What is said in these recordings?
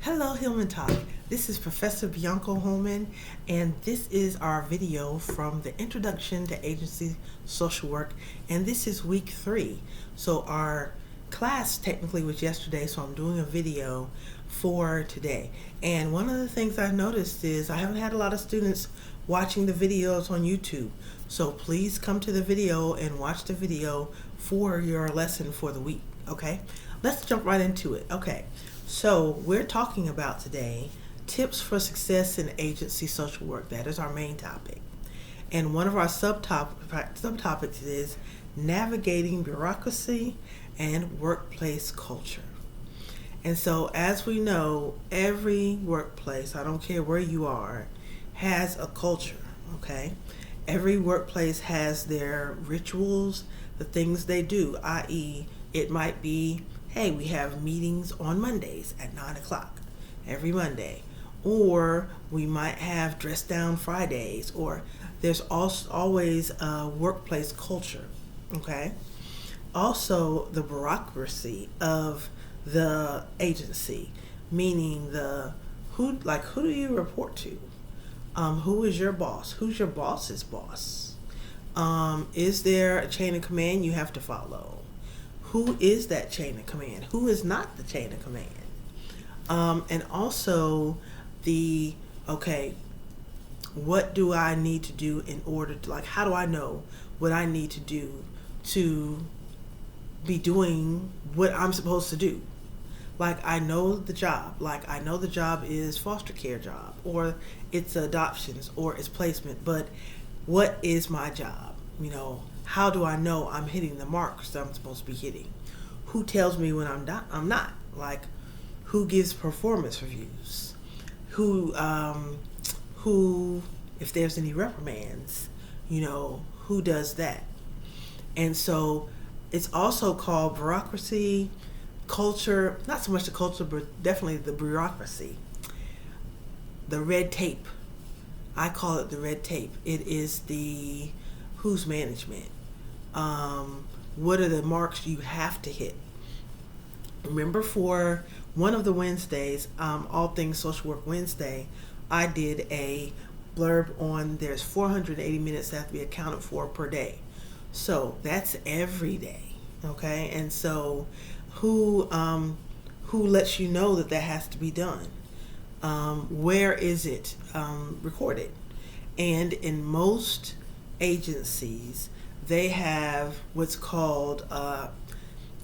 Hello, Hillmantokers. This is Professor Bianco Holman, and this is our video from the Introduction to Agency Social Work, and this is week 3. So our class technically was yesterday, so I'm doing a video for today. And one of the things I noticed is I haven't had a lot of students watching the videos on YouTube. So please come to the video and watch the video for your lesson for the week, okay? Let's jump right into it. Okay, so we're talking about today tips for success in agency social work. That is our main topic. And one of our subtopics is navigating bureaucracy and workplace culture. And so as we know, every workplace, I don't care where you are, has a culture, okay? Every workplace has their rituals, the things they do, i.e. it might be, hey, we have meetings on Mondays at 9 o'clock every Monday. Or we might have dress down Fridays, or there's also always a workplace culture, okay? Also, the bureaucracy of the agency, meaning who do you report to? Who is your boss? Who's your boss's boss? Is there a chain of command you have to follow? Who is that chain of command? Who is not the chain of command? And also what do I need to do in order to, how do I know what I need to do to be doing what I'm supposed to do? I know the job. I know the job is foster care job, or it's adoptions, or it's placement, but what is my job? How do I know I'm hitting the marks that I'm supposed to be hitting? Who tells me when I'm not? Who gives performance reviews? Who, if there's any reprimands, who does that? And so it's also called bureaucracy, culture, not so much the culture, but definitely the bureaucracy. The red tape. I call it the red tape. It is the who's management. What are the marks you have to hit? Remember, for one of the Wednesdays, All Things Social Work Wednesday, I did a blurb on there's 480 minutes that have to be accounted for per day. So that's every day, okay? And so who lets you know that has to be done? Where is it recorded? And in most agencies, they have what's called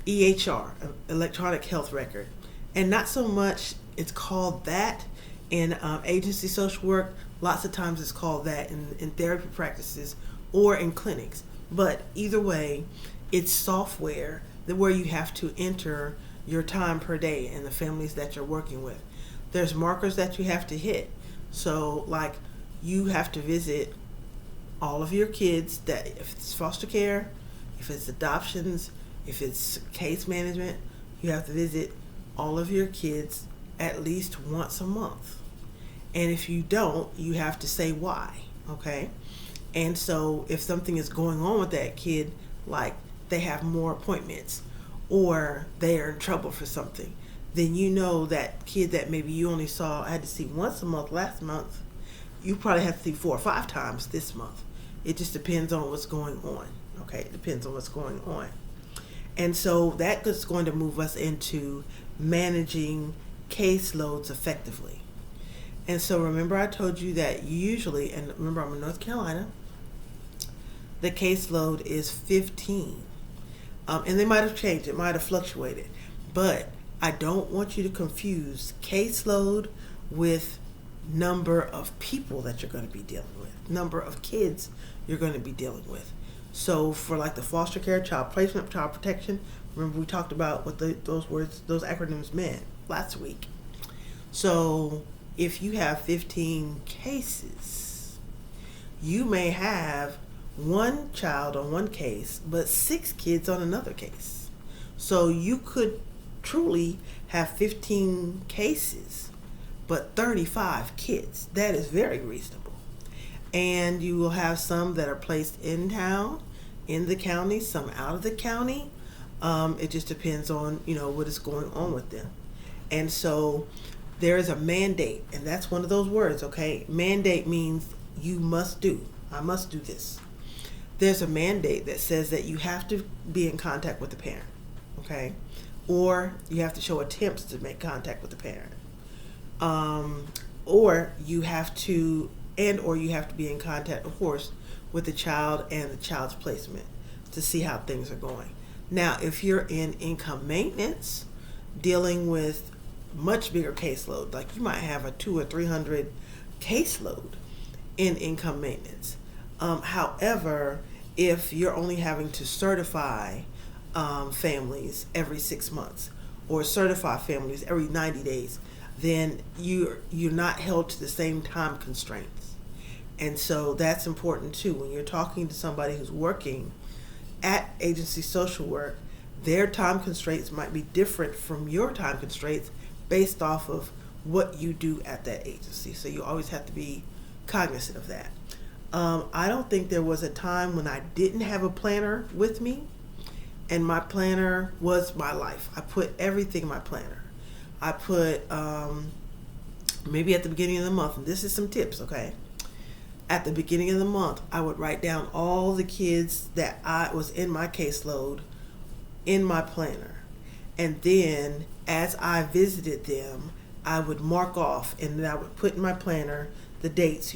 EHR, electronic health record. And not so much it's called that in agency social work. Lots of times it's called that in therapy practices or in clinics. But either way, it's software where you have to enter your time per day and the families that you're working with. There's markers that you have to hit. So you have to visit all of your kids, that if it's foster care, if it's adoptions, if it's case management, you have to visit all of your kids at least once a month. And if you don't, you have to say why, okay? And so if something is going on with that kid, they have more appointments or they are in trouble for something, then that kid that maybe you only had to see once a month last month, you probably have to see 4 or 5 times this month. It just depends on what's going on, okay? It depends on what's going on. And so that is going to move us into managing caseloads effectively. And so remember, I told you that usually, and remember I'm in North Carolina, the caseload is 15. And they might have changed, it might have fluctuated. But I don't want you to confuse caseload with number of people that you're going to be dealing with, number of kids you're going to be dealing with. So for the foster care, child placement, child protection, remember we talked about what those acronyms meant last week. So if you have 15 cases, you may have one child on one case, but 6 kids on another case. So you could truly have 15 cases, but 35 kids. That is very reasonable. And you will have some that are placed in town, in the county, some out of the county. It just depends on, what is going on with them. And so there is a mandate, and that's one of those words, okay? Mandate means you must do. I must do this. There's a mandate that says that you have to be in contact with the parent, okay? Or you have to show attempts to make contact with the parent. Or you have to, or you have to be in contact, of course, with the child and the child's placement to see how things are going. Now, if you're in income maintenance, dealing with much bigger caseload, like you might have a 200 or 300 caseload in income maintenance. However, if you're only having to certify families every 6 months or certify families every 90 days, then you're not held to the same time constraints. And so that's important too. When you're talking to somebody who's working at agency social work, their time constraints might be different from your time constraints based off of what you do at that agency. So you always have to be cognizant of that. I don't think there was a time when I didn't have a planner with me, and my planner was my life. I put everything in my planner. I put, maybe at the beginning of the month, and this is some tips, okay? At the beginning of the month, I would write down all the kids that I was in my caseload in my planner. And then as I visited them, I would mark off, and then I would put in my planner the dates,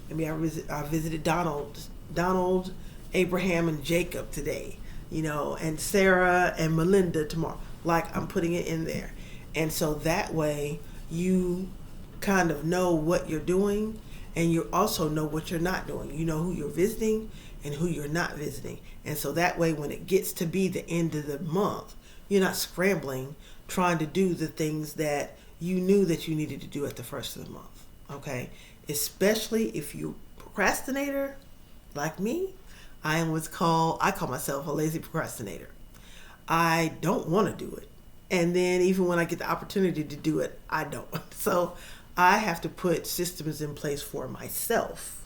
Maybe I visited Donald, Abraham, and Jacob today, and Sarah and Melinda tomorrow. Like, I'm putting it in there. And so that way you kind of know what you're doing, and you also know what you're not doing. You know who you're visiting and who you're not visiting. And so that way, when it gets to be the end of the month, you're not scrambling trying to do the things that you knew that you needed to do at the first of the month, okay? Especially if you're a procrastinator like me. I call myself a lazy procrastinator. I don't want to do it. And then even when I get the opportunity to do it, I don't. So I have to put systems in place for myself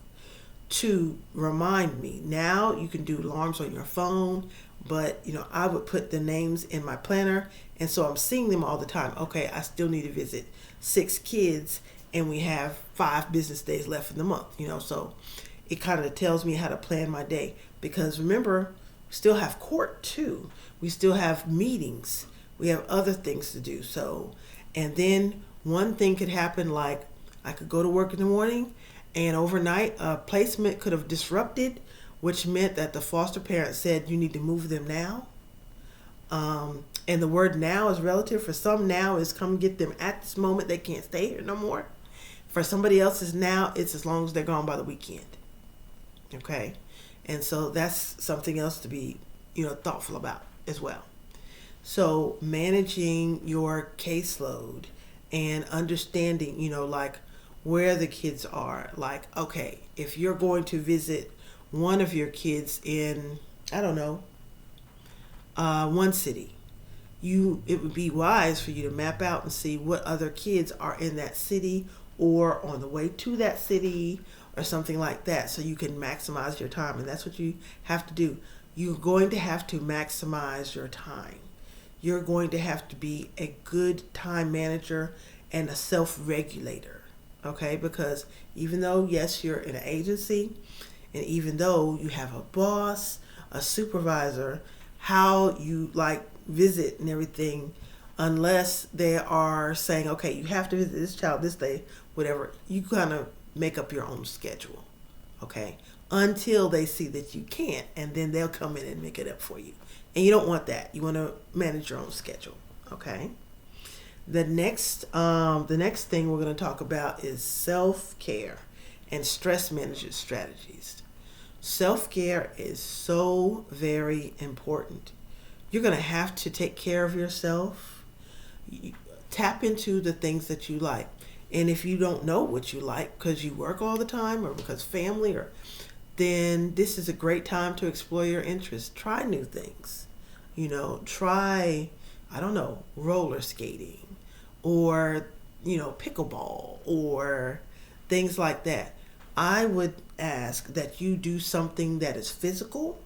to remind me. Now you can do alarms on your phone, but I would put the names in my planner, and so I'm seeing them all the time. Okay, I still need to visit 6 kids, and we have 5 business days left in the month, so it kind of tells me how to plan my day. Because remember, we still have court too. We still have meetings. We have other things to do. So, and then one thing could happen, like I could go to work in the morning, and overnight a placement could have disrupted, which meant that the foster parent said you need to move them now. And the word now is relative. For some, now is come get them at this moment. They can't stay here no more. For somebody else's now, it's as long as they're gone by the weekend. Okay? And so that's something else to be, thoughtful about as well. So managing your caseload and understanding, like where the kids are. Like, okay, if you're going to visit one of your kids in, I don't know, one city, it would be wise for you to map out and see what other kids are in that city or on the way to that city or something like that, so you can maximize your time. And that's what you have to do. You're going to have to maximize your time. You're going to have to be a good time manager and a self-regulator, okay? Because even though, yes, you're in an agency, and even though you have a boss, a supervisor, how you visit and everything, unless they are saying, okay, you have to visit this child this day, whatever, you kind of make up your own schedule, okay? Until they see that you can't, and then they'll come in and make it up for you. And you don't want that. You want to manage your own schedule, okay? The next thing we're going to talk about is self-care and stress management strategies. Self-care is so very important. You're going to have to take care of yourself. Tap into the things that you like. And if you don't know what you like because you work all the time or because family, then this is a great time to explore your interests. Try new things. Try, I don't know, roller skating or, pickleball or things like that. I would ask that you do something that is physical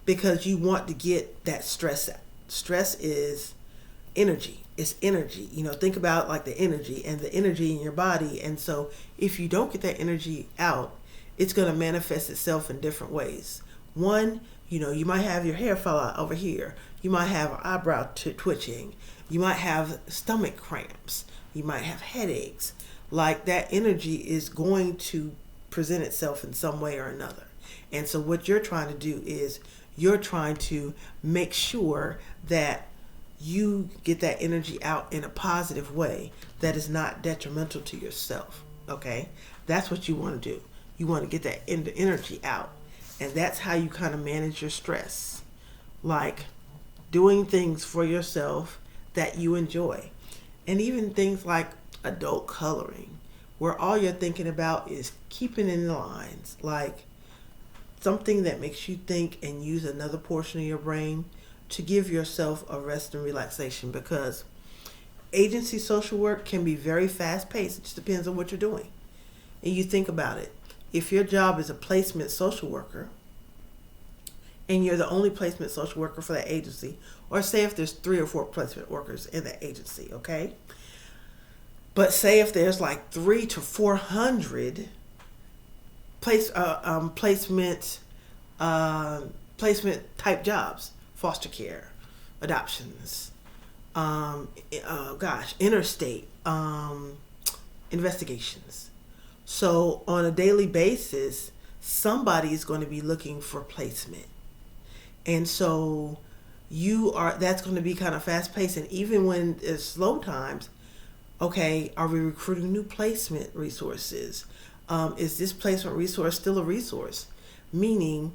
because you want to get that stress out. Stress is energy. It's energy. Think about like the energy and the energy in your body. And so if you don't get that energy out, it's going to manifest itself in different ways. One, you might have your hair fall out over here. You might have eyebrow twitching. You might have stomach cramps. You might have headaches. Like that energy is going to present itself in some way or another. And so what you're trying to do is you're trying to make sure that you get that energy out in a positive way that is not detrimental to yourself. Okay? That's what you want to do. You want to get that energy out. And that's how you kind of manage your stress. Like doing things for yourself that you enjoy. And even things like adult coloring, where all you're thinking about is keeping in the lines. Like something that makes you think and use another portion of your brain to give yourself a rest and relaxation, because agency social work can be very fast paced. It just depends on what you're doing. And you think about it. If your job is a placement social worker and you're the only placement social worker for that agency, or say if there's 3 or 4 placement workers in that agency, okay? But say if there's like 300 to 400 placement type jobs, foster care, adoptions, interstate investigations. So on a daily basis, somebody is going to be looking for placement. And so that's going to be kind of fast paced. And even when it's slow times, okay, are we recruiting new placement resources? Is this placement resource still a resource? Meaning,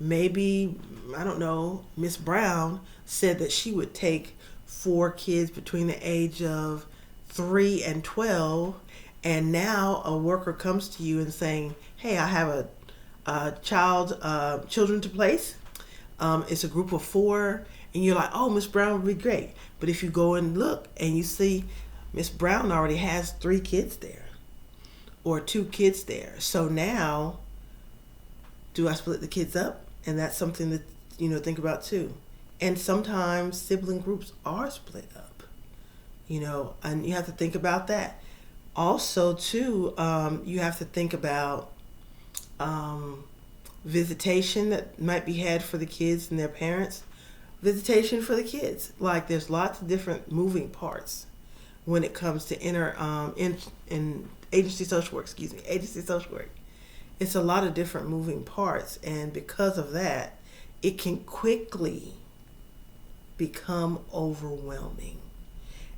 maybe, I don't know, Miss Brown said that she would take 4 kids between the age of 3 and 12, and now a worker comes to you and saying, hey, I have children to place. It's a group of 4, and you're like, oh, Miss Brown would be great. But if you go and look and you see Miss Brown already has 3 kids there or 2 kids there. So now, do I split the kids up? And that's something that, think about too. And sometimes sibling groups are split up, and you have to think about that. Also too, you have to think about visitation that might be had for the kids and their parents. Visitation for the kids. Like there's lots of different moving parts when it comes to agency social work. It's a lot of different moving parts, and because of that, it can quickly become overwhelming.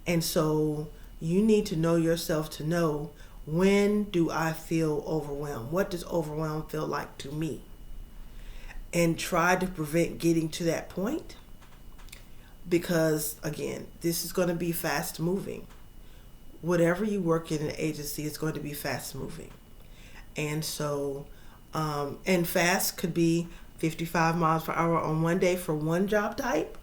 And so you need to know yourself to know, when do I feel overwhelmed? What does overwhelm feel like to me? And try to prevent getting to that point, because again, this is going to be fast moving. Whatever you work in an agency is going to be fast moving. And so, and fast could be 55 miles per hour on one day for one job type.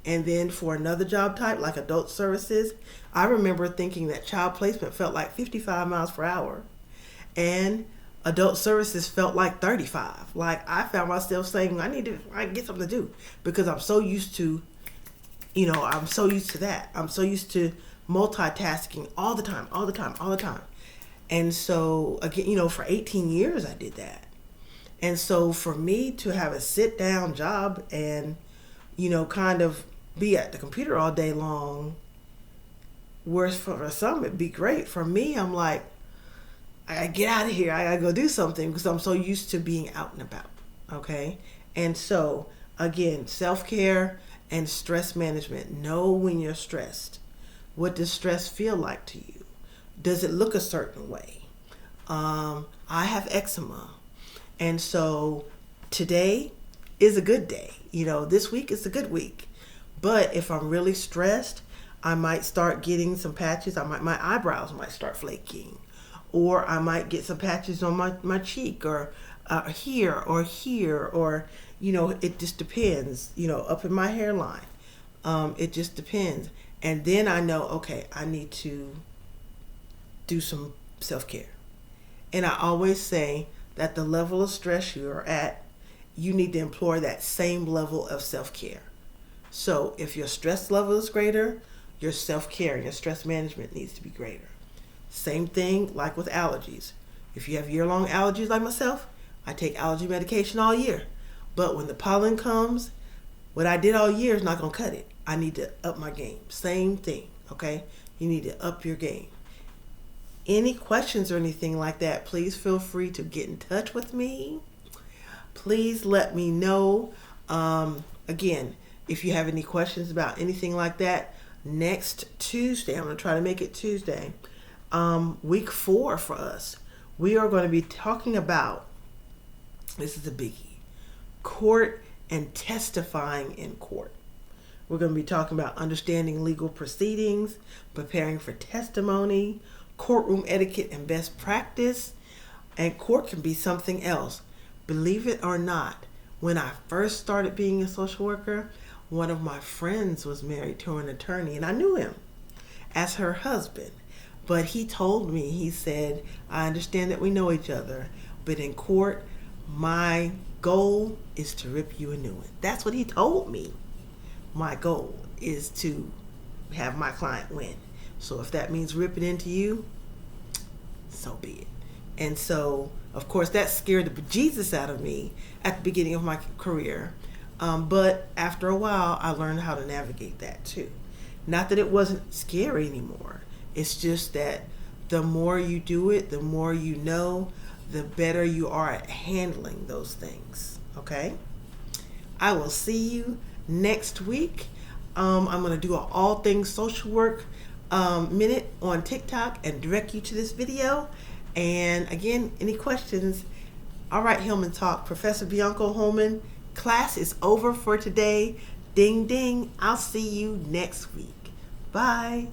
And then for another job type, like adult services, I remember thinking that child placement felt like 55 miles per hour. And adult services felt like 35. Like I found myself saying, I get something to do, because I'm so used to, I'm so used to that. I'm so used to multitasking all the time. And so again, for 18 years I did that. And so for me to have a sit down job and, kind of be at the computer all day long, whereas for some it'd be great. For me, I'm like, I gotta get out of here. I gotta go do something, because I'm so used to being out and about. Okay. And so again, self-care and stress management. Know when you're stressed. What does stress feel like to you? Does it look a certain way? I have eczema. And so today is a good day. This week is a good week. But if I'm really stressed, I might start getting some patches. My eyebrows might start flaking. Or I might get some patches on my cheek, or here, or it just depends, up in my hairline. It just depends. And then I know, okay, I need to do some self-care. And I always say that the level of stress you're at, you need to employ that same level of self-care. So if your stress level is greater, Your self-care, your stress management needs to be greater. Same thing like with allergies. If you have year-long allergies like myself, I take allergy medication all year. But when the pollen comes, what I did all year is not going to cut it. I need to up my game. Same thing, okay? You need to up your game. Any questions or anything like that, please feel free to get in touch with me. Please let me know. Again, if you have any questions about anything like that, next Tuesday, I'm going to try to make it Tuesday, week 4 for us, we are going to be talking about, this is a biggie, court and testifying in court. We're going to be talking about understanding legal proceedings, preparing for testimony, courtroom etiquette and best practice, and court can be something else. Believe it or not, when I first started being a social worker, one of my friends was married to an attorney, and I knew him as her husband. But he told me, he said, I understand that we know each other, but in court, my goal is to rip you a new one. That's what he told me. My goal is to have my client win. So if that means ripping into you, so be it. And so, of course, that scared the bejesus out of me at the beginning of my career. But after a while, I learned how to navigate that too. Not that it wasn't scary anymore. It's just that the more you do it, the more you know, the better you are at handling those things. Okay? I will see you next week. I'm going to do an all things social work minute on TikTok and direct you to this video. And again, any questions? All right, Hillman Talk, Professor Bianco Holman. Class is over for today. Ding, ding. I'll see you next week. Bye.